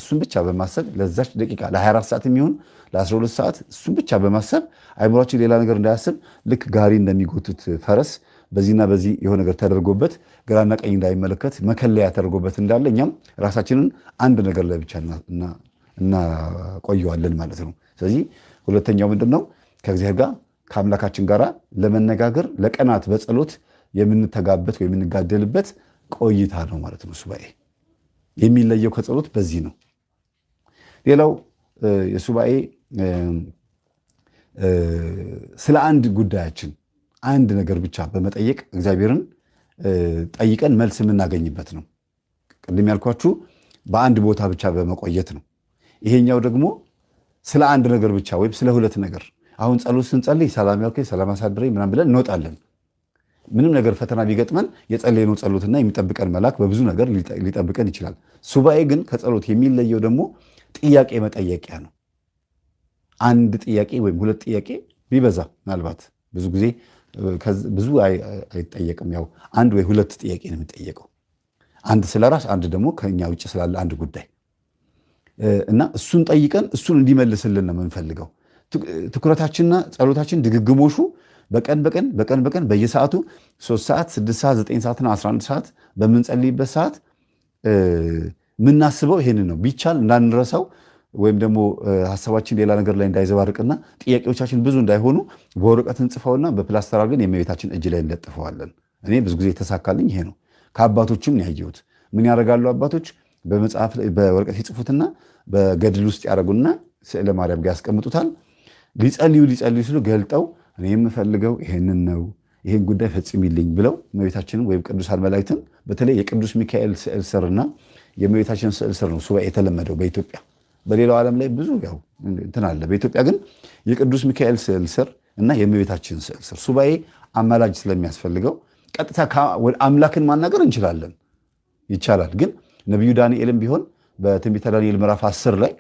እሱን ብቻ በማሰብ ለዛች ደቂቃ ለ24 ሰዓት የሚሆን ለ12 ሰዓት እሱን ብቻ በማሰብ አይምሮአችን ሌላ ነገር እንዳያስብ ልክ ጋሪ እንደሚጎቱት ፈረስ በዚህና በዚህ የሆነ ነገር ተደርጎበት ግራና ቀኝ እንዳይመለከት መከለያ ተደርጎበት እንዳለ እኛም ራሳችንን አንድ ነገር ላይ ብቻ እናቆየዋለን ማለት ነው። ስለዚህ ሁለተኛው ምንድነው? ከእግዚአብሔር ጋር ከአምላካችን ጋር ለመነጋገር ለቀናት በጸሎት የምንተጋበት ወይ የምንጋደልበት ቆይታ ነው ማለት ነው። ሱባኤ የሚለየው ከጸሎት በዚህ ነው። ሌላው የሱባኤ ስለ አንድ ጉዳያችን አንድ ነገር ብቻ በመጠየቅ እግዚአብሔርን ጠይቀን መልስ የምናገኝበት ነው። ቅድም ያልኳችሁ በአንድ ቦታ ብቻ በመቆየት ነው። ይሄኛው ደግሞ ስለ አንድ ነገር ብቻ ወይም ስለ ሁለት ነገር። አሁን ጸሎት ስንጸልይ ሰላም ያልከኝ ሰላም አሳድረኝ ምናምን ብለን እንወጣለን። ምንም ነገር ፈተና ቢገጥመን የጸለይነው ጸሎትና የሚጠብቀን መልአክ በብዙ ነገር ሊጠብቀን ይችላል። ሱባኤ ግን ከጸሎት የሚለየው ደግሞ ጥያቄ መጠየቂያ ነው። አንድ ጥያቄ ወይም ሁለት ጥያቄ ቢበዛ ምናልባት ብዙ ጊዜ ብዙ አይጠየቅም። ያው አንድ ወይ ሁለት ጥያቄ ነው የሚጠየቀው። አንድ ስለ ራስ፣ አንድ ደግሞ ከኛ ውጭ ስላለ አንድ ጉዳይ እና እሱን ጠይቀን እሱን እንዲመልስልን ነው የምንፈልገው። ትኩረታችንና ጸሎታችን ድግግሞሹ በቀን በቀን በየሰዓቱ 3 ሰዓት 6 ሰዓት 9 ሰዓትና 11 ሰዓት በምንጸልይበት ሰዓት የምናስበው ይሄንን ነው። ቢቻል እንዳንረሳው ወይም ደግሞ ሐሳባችን ሌላ ነገር ላይ እንዳይዘባርቅና ጥያቄዎቻችን ብዙ እንዳይሆኑ በወረቀት እንጽፈውና በፕላስተር አድርገን የእመቤታችን እጅ ላይ እንለጥፈዋለን። እኔ ብዙ ጊዜ የተሳካልኝ ይሄ ነው። ከአባቶችም ያየሁት ምን ያደርጋሉ አባቶች በመጽሐፍ ላይ በወረቀት ይጽፉትና በገድል ውስጥ ያደርጉና ስዕለ ማርያም ጋር ያስቀምጡታል። ሊጸልዩ ሲሉ ገልጠው እኔ የምፈልገው ይሄንን ነው፣ ይሄን ጉዳይ ፈጽሚልኝ ብለው እመቤታችንን ወይም ቅዱሳን መላእክትን በተለይ የቅዱስ ሚካኤል ስዕል ስርና የእመቤታችን ስዕል ስር ነው ሱባኤ የተለመደው በኢትዮጵያ። በሌላው ዓለም ላይ ብዙ ያው እንትን አለ። በኢትዮጵያ ግን የቅዱስ ሚካኤል ስዕል ስር እና የእመቤታችን ስዕል ስር ሱባኤ አማላጅ ስለሚያስፈልገው ቀጥታ አምላክን ማናገር እንችላለን፣ ይቻላል። ግን ነቢዩ ዳንኤልም ቢሆን በትንቢተ ዳንኤል ምዕራፍ 10 ላይ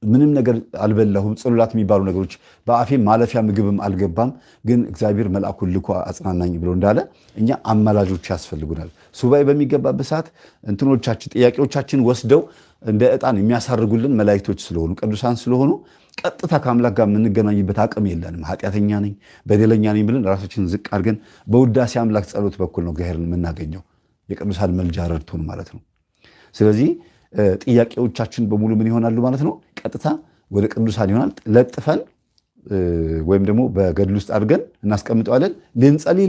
ምንም ነገር አልበላሁም፣ ጽሉላት የሚባሉ ነገሮች በአፌ ማለፊያ ምግብም አልገባም፣ ግን እግዚአብሔር መልአኩን ልኮ አጽናናኝ ብሎ እንዳለ እኛ አማላጆች ያስፈልጉናል። ሱባኤ በሚገባበት ሰዓት እንትኖቻችን ጥያቄዎቻችን ወስደው እንደ ዕጣን የሚያሳርጉልን መላእክቶች ስለሆኑ ቅዱሳን ስለሆኑ ቀጥታ ከአምላክ ጋር የምንገናኝበት አቅም የለንም። ኃጢአተኛ ነኝ በደለኛ ነኝ ብለን ራሳችንን ዝቅ አድርገን በውዳሴ አምላክ ጸሎት በኩል ነው እግዚአብሔርን የምናገኘው፣ የቅዱሳን መልጃ ረድቶን ማለት ነው። ስለዚህ ጥያቄዎቻችን በሙሉ ምን ይሆናሉ ማለት ነው? ቀጥታ ወደ ቅዱሳን ይሆናል። ለጥፈን ወይም ደግሞ በገድል ውስጥ አድርገን እናስቀምጠዋለን። ልንጸልይ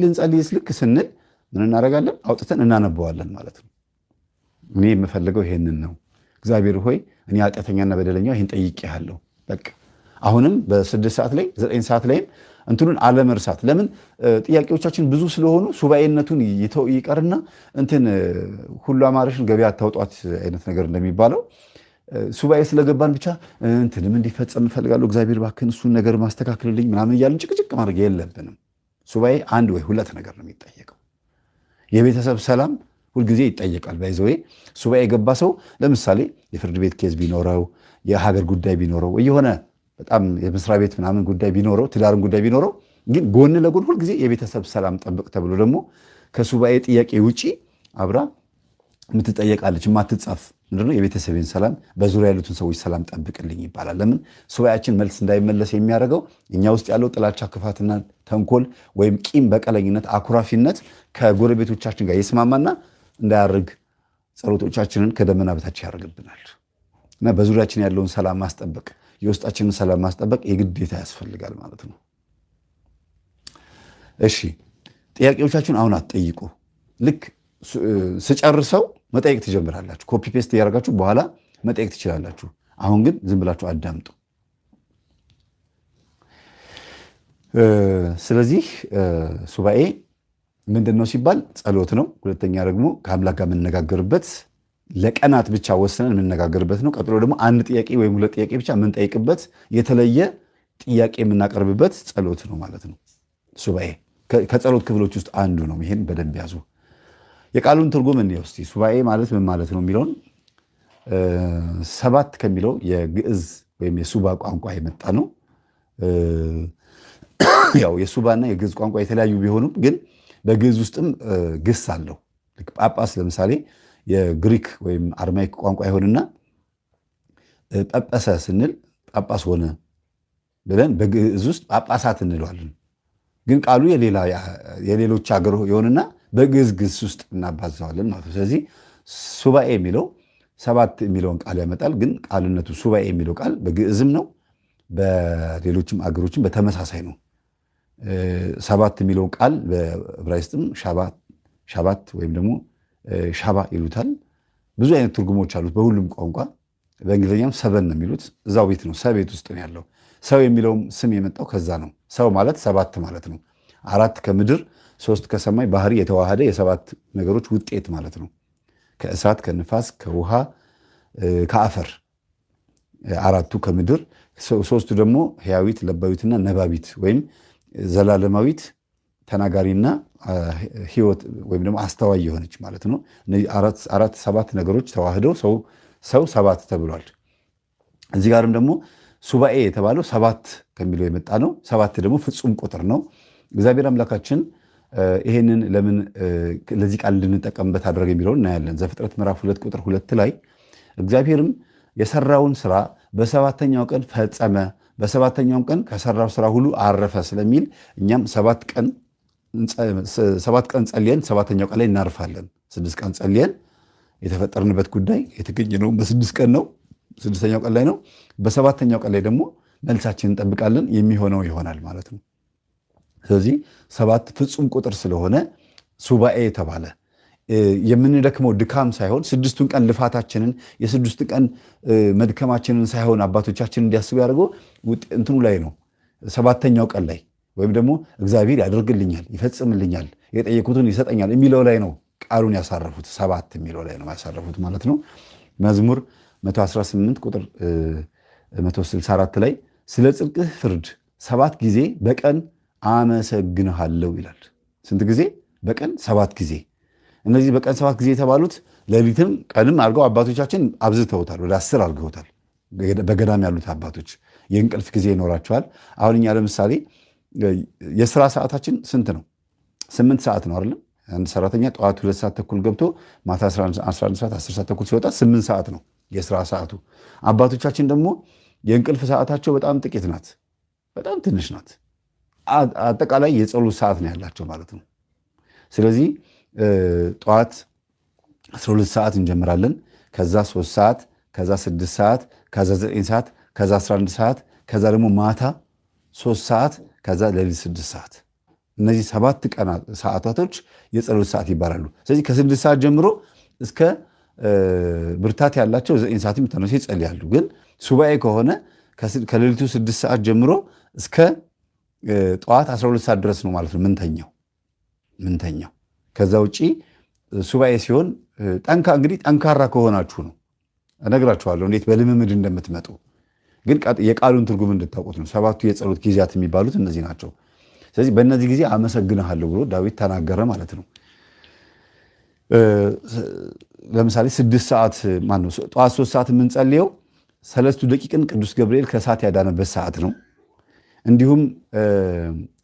ልክ ስንል ምን እናደርጋለን? አውጥተን እናነበዋለን ማለት ነው። እኔ የምፈልገው ይሄንን ነው። እግዚአብሔር ሆይ እኔ ኃጢአተኛና በደለኛ ይህን ጠይቄሃለሁ። በቃ አሁንም በ6 ሰዓት ላይ 9 ሰዓት ላይም እንትኑን አለመርሳት። ለምን ጥያቄዎቻችን ብዙ ስለሆኑ ሱባኤነቱን ይቀርና እንትን ሁሉ አማረሽን ገበያ አታውጧት አይነት ነገር እንደሚባለው ሱባኤ ስለገባን ብቻ እንትንም እንዲፈጸም እፈልጋለሁ እግዚአብሔር እባክህን እሱን ነገር ማስተካከልልኝ ምናምን እያልን ጭቅጭቅ ማድረግ የለብንም። ሱባኤ አንድ ወይ ሁለት ነገር ነው የሚጠየቀው። የቤተሰብ ሰላም ሁልጊዜ ይጠየቃል። ባይዘዌ ሱባኤ የገባ ሰው ለምሳሌ የፍርድ ቤት ኬዝ ቢኖረው፣ የሀገር ጉዳይ ቢኖረው፣ የሆነ በጣም የመስሪያ ቤት ምናምን ጉዳይ ቢኖረው፣ ትዳርን ጉዳይ ቢኖረው፣ ግን ጎን ለጎን ሁልጊዜ የቤተሰብ ሰላም ጠብቅ ተብሎ ደግሞ ከሱባኤ ጥያቄ ውጪ አብራ የምትጠየቃለች የማትጻፍ ምንድነው? የቤተሰቤን ሰላም፣ በዙሪያ ያሉትን ሰዎች ሰላም ጠብቅልኝ ይባላል። ለምን? ሱባኤያችን መልስ እንዳይመለስ የሚያደርገው እኛ ውስጥ ያለው ጥላቻ፣ ክፋትና ተንኮል ወይም ቂም፣ በቀለኝነት፣ አኩራፊነት ከጎረቤቶቻችን ጋር የስማማና እንዳያርግ ጸሎቶቻችንን ከደመና በታች ያደርግብናል። እና በዙሪያችን ያለውን ሰላም ማስጠበቅ፣ የውስጣችንን ሰላም ማስጠበቅ የግዴታ ያስፈልጋል ማለት ነው። እሺ ጥያቄዎቻችሁን አሁን አትጠይቁ። ልክ ስጨርሰው መጠየቅ ትጀምራላችሁ። ኮፒ ፔስት እያደረጋችሁ በኋላ መጠየቅ ትችላላችሁ። አሁን ግን ዝም ብላችሁ አዳምጡ። ስለዚህ ሱባኤ ምንድን ነው ሲባል ጸሎት ነው። ሁለተኛ ደግሞ ከአምላክ ጋር የምንነጋገርበት ለቀናት ብቻ ወስነን የምንነጋገርበት ነው። ቀጥሎ ደግሞ አንድ ጥያቄ ወይም ሁለት ጥያቄ ብቻ የምንጠይቅበት የተለየ ጥያቄ የምናቀርብበት ጸሎት ነው ማለት ነው። ሱባኤ ከጸሎት ክፍሎች ውስጥ አንዱ ነው። ይሄን በደንብ ያዙ። የቃሉን ትርጉም እንየው እስቲ። ሱባኤ ማለት ምን ማለት ነው የሚለውን 7 ከሚለው የግዕዝ ወይም የሱባ ቋንቋ የመጣ ነው። ያው የሱባና የግዕዝ ቋንቋ የተለያዩ ቢሆኑም ግን በግዕዝ ውስጥም ግስ አለው። ጳጳስ ለምሳሌ የግሪክ ወይም አርማይክ ቋንቋ ይሆንና ጳጳሰ ስንል ጳጳስ ሆነ ብለን በግዕዝ ውስጥ ጳጳሳት እንለዋለን። ግን ቃሉ የሌሎች ሀገር ይሆንና በግዕዝ ግስ ውስጥ እናባዛዋለን ማለት ነው። ስለዚህ ሱባኤ የሚለው 7 የሚለውን ቃል ያመጣል። ግን ቃልነቱ ሱባኤ የሚለው ቃል በግዕዝም ነው፣ በሌሎችም አገሮችም በተመሳሳይ ነው። 7 የሚለውን ቃል በዕብራይስጥም ሻባት ወይም ደግሞ ሻባ ይሉታል። ብዙ አይነት ትርጉሞች አሉት በሁሉም ቋንቋ። በእንግሊዝኛም ሰበን ነው የሚሉት። እዛው ቤት ነው፣ ሰቤት ውስጥ ነው ያለው። ሰው የሚለውም ስም የመጣው ከዛ ነው። ሰው ማለት 7 ማለት ነው። 4 ከምድር 3 ከሰማይ ባህሪ የተዋሃደ የ7 ነገሮች ውጤት ማለት ነው። ከእሳት፣ ከንፋስ፣ ከውሃ፣ ከአፈር 4ቱ ከምድር፣ 3ቱ ደግሞ ሕያዊት፣ ለባዊትና ነባቢት ወይም ዘላለማዊት ተናጋሪና ሕይወት ወይም ደግሞ አስተዋይ የሆነች ማለት ነው። እነዚህ 7 ነገሮች ተዋህደው ሰው 7 ተብሏል። እዚህ ጋርም ደግሞ ሱባኤ የተባለው 7 ከሚለው የመጣ ነው። 7 ደግሞ ፍጹም ቁጥር ነው። እግዚአብሔር አምላካችን ይሄንን ለምን ለዚህ ቃል እንድንጠቀምበት አደረገ የሚለውን እናያለን። ዘፍጥረት ምዕራፍ 2 ቁጥር 2 ላይ እግዚአብሔርም የሰራውን ስራ በሰባተኛው ቀን ፈጸመ፣ በሰባተኛውም ቀን ከሰራው ስራ ሁሉ አረፈ ስለሚል እኛም 7 ቀን ጸልየን ሰባተኛው ቀን ላይ እናርፋለን። 6 ቀን ጸልየን የተፈጠርንበት ጉዳይ የተገኘነው በ6 ቀን ነው። 6ኛው ቀን ላይ ነው። በሰባተኛው ቀን ላይ ደግሞ መልሳችንን እንጠብቃለን። የሚሆነው ይሆናል ማለት ነው። ስለዚህ 7 ፍጹም ቁጥር ስለሆነ ሱባኤ የተባለ የምንደክመው ድካም ሳይሆን 6ቱን ቀን ልፋታችንን የ6 ቀን መድከማችንን ሳይሆን አባቶቻችን እንዲያስቡ ያደርገው እንትኑ ላይ ነው። 7ኛው ቀን ላይ ወይም ደግሞ እግዚአብሔር ያደርግልኛል፣ ይፈጽምልኛል፣ የጠየኩትን ይሰጠኛል የሚለው ላይ ነው ቃሉን ያሳረፉት። 7 የሚለው ላይ ነው ያሳረፉት ማለት ነው። መዝሙር 118 ቁጥር 164 ላይ ስለ ጽድቅህ ፍርድ 7 ጊዜ በቀን አመሰግንሃለሁ ይላል። ስንት ጊዜ? በቀን 7 ጊዜ። እነዚህ በቀን 7 ጊዜ የተባሉት ሌሊትም ቀንም አድርገው አባቶቻችን አብዝተውታል። ወደ 10 አድርገውታል። በገዳም ያሉት አባቶች የእንቅልፍ ጊዜ ይኖራቸዋል። አሁን እኛ ለምሳሌ የስራ ሰዓታችን ስንት ነው? 8 ሰዓት ነው አይደለም? አንድ ሰራተኛ ጠዋት 2 ሰዓት ተኩል ገብቶ ማታ 11 ሰዓት 10 ሰዓት ተኩል ሲወጣ 8 ሰዓት ነው የስራ ሰዓቱ። አባቶቻችን ደግሞ የእንቅልፍ ሰዓታቸው በጣም ጥቂት ናት፣ በጣም ትንሽ ናት። አጠቃላይ የጸሎት ሰዓት ነው ያላቸው ማለት ነው። ስለዚህ ጠዋት 12 ሰዓት እንጀምራለን፣ ከዛ 3 ሰዓት፣ ከዛ 6 ሰዓት፣ ከዛ 9 ሰዓት፣ ከዛ 11 ሰዓት፣ ከዛ ደግሞ ማታ 3 ሰዓት፣ ከዛ ሌሊት 6 ሰዓት። እነዚህ 7 ቀናት ሰዓታቶች የጸሎት ሰዓት ይባላሉ። ስለዚህ ከ6 ሰዓት ጀምሮ እስከ ብርታት ያላቸው 9 ሰዓትም ተነሱ ይጸልያሉ። ግን ሱባኤ ከሆነ ከሌሊቱ 6 ሰዓት ጀምሮ እስከ ጠዋት 12 ሰዓት ድረስ ነው ማለት ነው ምንተኛው። ከዛ ውጪ ሱባኤ ሲሆን እንግዲህ ጠንካራ ከሆናችሁ ነው። እነግራችኋለሁ እንዴት በልምምድ እንደምትመጡ። ግን የቃሉን ትርጉም እንድታውቁት ነው። 7ቱ የጸሎት ጊዜያት የሚባሉት እነዚህ ናቸው። ስለዚህ በእነዚህ ጊዜ አመሰግንሃለሁ ብሎ ዳዊት ተናገረ ማለት ነው። ለምሳሌ 6 ሰዓት ማነው ጠዋት 3 ሰዓት የምንጸልየው 3 ደቂቅን ቅዱስ ገብርኤል ከእሳት ያዳነበት ሰዓት ነው። እንዲሁም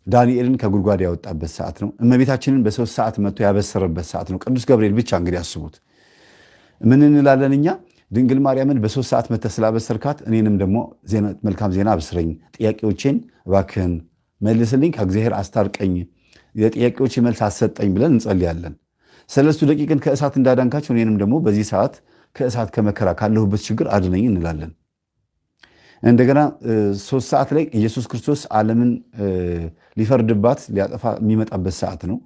ዳንኤልን ከጉድጓድ ያወጣበት ሰዓት ነው። እመቤታችንን በ3 ሰዓት መጥቶ ያበሰረበት ሰዓት ነው። ቅዱስ ገብርኤል ብቻ እንግዲህ አስቡት። ምን እንላለን እኛ? ድንግል ማርያምን በ3 ሰዓት መጥተህ ስላበሰርካት እኔንም ደግሞ መልካም ዜና አብስረኝ፣ ጥያቄዎቼን እባክህን መልስልኝ፣ ከእግዚአብሔር አስታርቀኝ፣ የጥያቄዎች መልስ አሰጠኝ ብለን እንጸልያለን። 3 ደቂቅን ከእሳት እንዳዳንካቸው እኔንም ደግሞ በዚህ ሰዓት ከእሳት ከመከራ ካለሁበት ችግር አድነኝ እንላለን። እንደገና 3 ሰዓት ላይ ኢየሱስ ክርስቶስ ዓለምን ሊፈርድባት ሊያጠፋ የሚመጣበት ሰዓት ነው።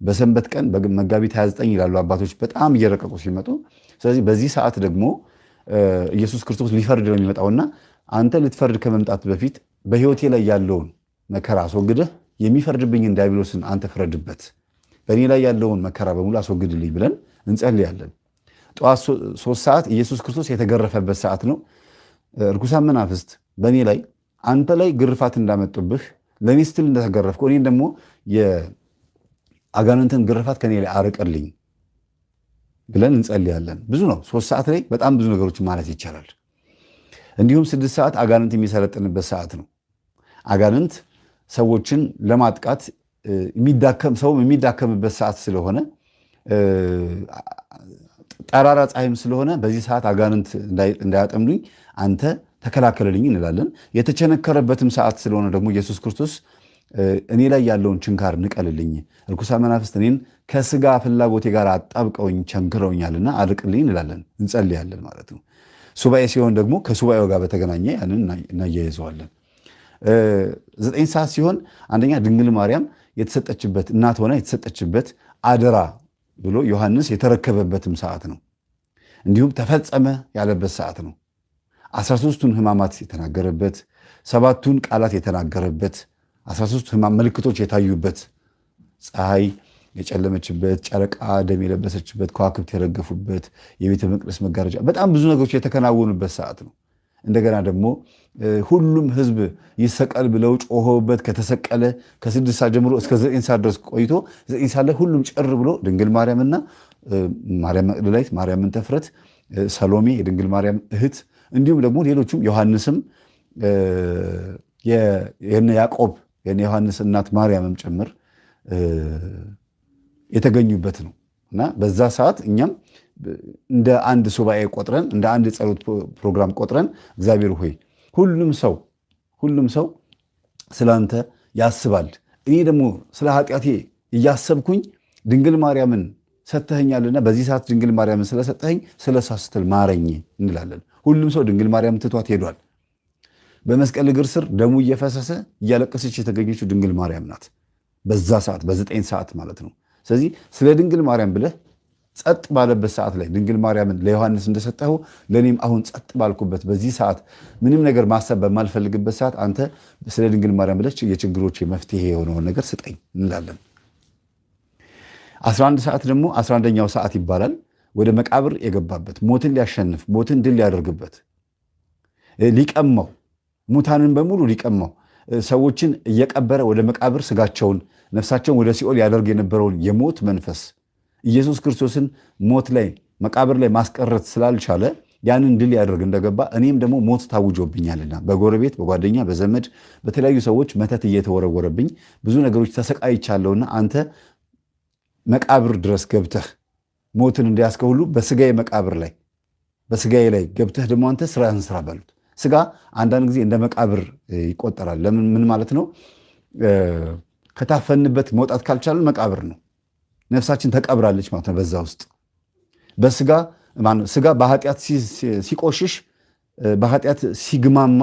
በሰንበት ቀን መጋቢት 29 ይላሉ አባቶች በጣም እየረቀቁ ሲመጡ። ስለዚህ በዚህ ሰዓት ደግሞ ኢየሱስ ክርስቶስ ሊፈርድ ነው የሚመጣውና አንተ ልትፈርድ ከመምጣት በፊት በሕይወቴ ላይ ያለውን መከራ አስወግደህ የሚፈርድብኝን ዲያብሎስን አንተ ፍረድበት፣ በእኔ ላይ ያለውን መከራ በሙሉ አስወግድልኝ ብለን እንጸልያለን። ጠዋት 3 ሰዓት ኢየሱስ ክርስቶስ የተገረፈበት ሰዓት ነው። ርኩሳን መናፍስት በእኔ ላይ አንተ ላይ ግርፋት እንዳመጡብህ ለእኔ ስትል እንደተገረፍከው እኔን ደግሞ የአጋንንትን ግርፋት ከኔ ላይ አርቅልኝ ብለን እንጸልያለን። ብዙ ነው። 3 ሰዓት ላይ በጣም ብዙ ነገሮች ማለት ይቻላል። እንዲሁም 6 ሰዓት አጋንንት የሚሰለጥንበት ሰዓት ነው። አጋንንት ሰዎችን ለማጥቃት ሰውም የሚዳከምበት ሰዓት ስለሆነ ጠራራ ፀሐይም ስለሆነ በዚህ ሰዓት አጋንንት እንዳያጠምዱኝ አንተ ተከላከለልኝ እንላለን። የተቸነከረበትም ሰዓት ስለሆነ ደግሞ ኢየሱስ ክርስቶስ እኔ ላይ ያለውን ችንካር ንቀልልኝ፣ ርኩሳን መናፍስት እኔን ከስጋ ፍላጎቴ ጋር አጣብቀውኝ ቸንክረውኛልና አርቅልኝ እንላለን፣ እንጸልያለን ማለት ነው። ሱባኤ ሲሆን ደግሞ ከሱባኤው ጋር በተገናኘ ያንን እናያይዘዋለን። 9 ሰዓት ሲሆን አንደኛ ድንግል ማርያም የተሰጠችበት እናት ሆና የተሰጠችበት አደራ ብሎ ዮሐንስ የተረከበበትም ሰዓት ነው። እንዲሁም ተፈጸመ ያለበት ሰዓት ነው። 13ቱን ሕማማት የተናገረበት፣ 7ቱን ቃላት የተናገረበት፣ 13 ሕማም ምልክቶች የታዩበት፣ ፀሐይ የጨለመችበት፣ ጨረቃ ደም የለበሰችበት፣ ከዋክብት የረገፉበት፣ የቤተ መቅደስ መጋረጃ፣ በጣም ብዙ ነገሮች የተከናወኑበት ሰዓት ነው። እንደገና ደግሞ ሁሉም ሕዝብ ይሰቀል ብለው ጮሆበት ከተሰቀለ ከ6 ሰዓት ጀምሮ እስከ 9 ሰዓት ድረስ ቆይቶ 9 ሰዓት ላይ ሁሉም ጭር ብሎ ድንግል ማርያምና ማርያም መቅደላዊት፣ ማርያም ምንተፍረት፣ ሰሎሜ የድንግል ማርያም እህት እንዲሁም ደግሞ ሌሎቹም ዮሐንስም የነ ያዕቆብ የነ ዮሐንስ እናት ማርያምም ጭምር የተገኙበት ነው እና በዛ ሰዓት እኛም እንደ አንድ ሱባኤ ቆጥረን እንደ አንድ የጸሎት ፕሮግራም ቆጥረን እግዚአብሔር ሆይ ሁሉም ሰው ስላንተ ያስባል፣ እኔ ደግሞ ስለ ኃጢአቴ እያሰብኩኝ ድንግል ማርያምን ሰጥተኸኛልና በዚህ ሰዓት ድንግል ማርያምን ስለሰጠኸኝ ስለሷ ስትል ማረኝ እንላለን። ሁሉም ሰው ድንግል ማርያም ትቷት ሄዷል። በመስቀል እግር ስር ደሙ እየፈሰሰ እያለቀሰች የተገኘችው ድንግል ማርያም ናት። በዛ ሰዓት በ9 ሰዓት ማለት ነው። ስለዚህ ስለ ድንግል ማርያም ብለህ ጸጥ ባለበት ሰዓት ላይ ድንግል ማርያምን ለዮሐንስ እንደሰጠኸው ለእኔም አሁን ጸጥ ባልኩበት በዚህ ሰዓት ምንም ነገር ማሰብ በማልፈልግበት ሰዓት አንተ ስለ ድንግል ማርያም ብለህ የችግሮች መፍትሄ የሆነውን ነገር ስጠኝ እንላለን። 11 ሰዓት ደግሞ 11ኛው ሰዓት ይባላል። ወደ መቃብር የገባበት ሞትን ሊያሸንፍ ሞትን ድል ሊያደርግበት ሊቀማው ሙታንን በሙሉ ሊቀማው ሰዎችን እየቀበረ ወደ መቃብር ስጋቸውን ነፍሳቸውን ወደ ሲኦል ያደርግ የነበረውን የሞት መንፈስ ኢየሱስ ክርስቶስን ሞት ላይ መቃብር ላይ ማስቀረት ስላልቻለ ያንን ድል ያደርግ እንደገባ እኔም ደግሞ ሞት ታውጆብኛልና በጎረቤት በጓደኛ በዘመድ በተለያዩ ሰዎች መተት እየተወረወረብኝ ብዙ ነገሮች ተሰቃይቻለሁና አንተ መቃብር ድረስ ገብተህ ሞትን እንዲያስከ ሁሉ በስጋዬ መቃብር ላይ በስጋዬ ላይ ገብተህ ደግሞ አንተ ስራህን ስራ በሉት። ስጋ አንዳንድ ጊዜ እንደ መቃብር ይቆጠራል። ለምን ምን ማለት ነው? ከታፈንበት መውጣት ካልቻለን መቃብር ነው። ነፍሳችን ተቀብራለች ማለት ነው። በዛ ውስጥ ስጋ በኃጢአት ሲቆሽሽ በኃጢአት ሲግማማ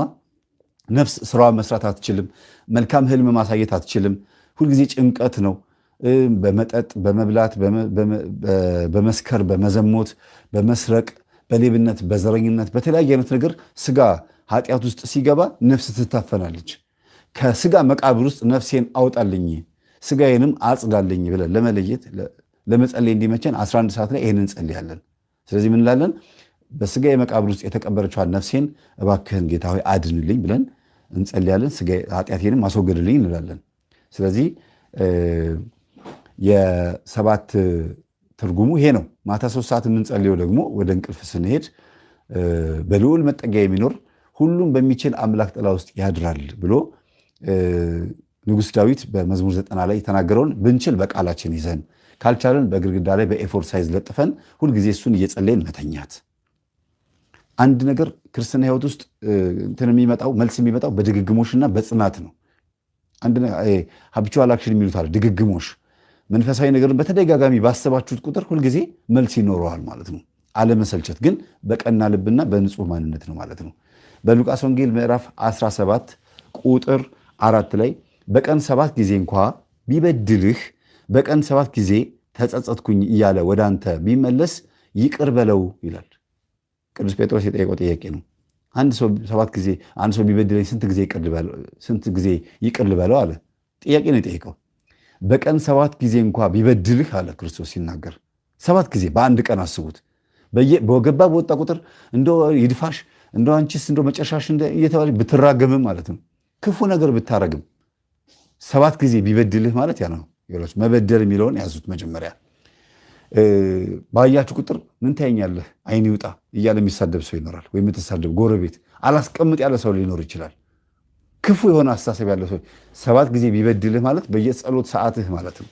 ነፍስ ስራዋ መስራት አትችልም። መልካም ህልም ማሳየት አትችልም። ሁልጊዜ ጭንቀት ነው። በመጠጥ በመብላት በመስከር በመዘሞት በመስረቅ በሌብነት በዘረኝነት በተለያየ አይነት ነገር ስጋ ኃጢአት ውስጥ ሲገባ ነፍስ ትታፈናለች። ከስጋ መቃብር ውስጥ ነፍሴን አውጣልኝ ስጋዬንም አጽዳልኝ ብለን ለመለየት ለመጸለይ እንዲመቸን 11 ሰዓት ላይ ይህንን እንጸልያለን። ስለዚህ ምን እንላለን? በስጋ የመቃብር ውስጥ የተቀበረችዋን ነፍሴን እባክህን ጌታ ሆይ አድንልኝ ብለን እንጸልያለን። ኃጢአቴንም አስወግድልኝ እንላለን። ስለዚህ የሰባት ትርጉሙ ይሄ ነው። ማታ 3 ሰዓት የምንጸልየው ደግሞ ወደ እንቅልፍ ስንሄድ በልዑል መጠጊያ የሚኖር ሁሉም በሚችል አምላክ ጥላ ውስጥ ያድራል ብሎ ንጉሥ ዳዊት በመዝሙር 90 ላይ የተናገረውን ብንችል በቃላችን ይዘን ካልቻለን በግድግዳ ላይ በኤፎር ሳይዝ ለጥፈን ሁልጊዜ እሱን እየጸለይን መተኛት። አንድ ነገር ክርስትና ሕይወት ውስጥ እንትን የሚመጣው መልስ የሚመጣው በድግግሞሽና በጽናት ነው። አንድ ሀቢቹዋል አክሽን የሚሉት አለ። ድግግሞሽ መንፈሳዊ ነገርን በተደጋጋሚ ባሰባችሁት ቁጥር ሁልጊዜ መልስ ይኖረዋል ማለት ነው። አለመሰልቸት ግን በቀና ልብና በንጹህ ማንነት ነው ማለት ነው። በሉቃስ ወንጌል ምዕራፍ 17 ቁጥር 4 ላይ በቀን 7 ጊዜ እንኳ ቢበድልህ በቀን 7 ጊዜ ተጸጸትኩኝ እያለ ወደ አንተ ቢመለስ ይቅር በለው ይላል። ቅዱስ ጴጥሮስ የጠየቀው ጥያቄ ነው። አንድ ሰው ቢበድለኝ ስንት ጊዜ ይቅር ልበለው አለ። ጥያቄ ነው የጠየቀው። በቀን 7 ጊዜ እንኳ ቢበድልህ አለ ክርስቶስ ሲናገር። 7 ጊዜ በአንድ ቀን አስቡት። በገባ በወጣ ቁጥር እንደ ይድፋሽ እንደ አንቺስ እንደ መጨረሻሽ እየተባለ ብትራገምም ማለት ነው ክፉ ነገር ብታረግም 7 ጊዜ ቢበድልህ ማለት ያ ነው። መበደል የሚለውን ያዙት። መጀመሪያ ባያችሁ ቁጥር ምን ታየኛለህ አይን ይውጣ እያለ የሚሳደብ ሰው ይኖራል። ወይም የምትሳደብ ጎረቤት፣ አላስቀምጥ ያለ ሰው ሊኖር ይችላል። ክፉ የሆነ አስተሳሰብ ያለ ሰው 7 ጊዜ ቢበድልህ ማለት በየጸሎት ሰዓትህ ማለት ነው።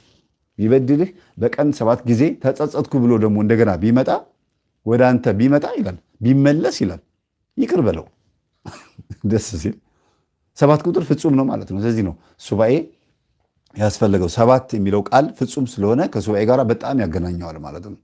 ቢበድልህ በቀን 7 ጊዜ ተጸጸትኩ ብሎ ደግሞ እንደገና ቢመጣ ወደ አንተ ቢመጣ ይላል ቢመለስ ይላል ይቅር በለው። ደስ ሲል 7 ቁጥር ፍጹም ነው ማለት ነው። ስለዚህ ነው ሱባኤ ያስፈለገው። 7 የሚለው ቃል ፍጹም ስለሆነ ከሱባኤ ጋር በጣም ያገናኘዋል ማለት ነው።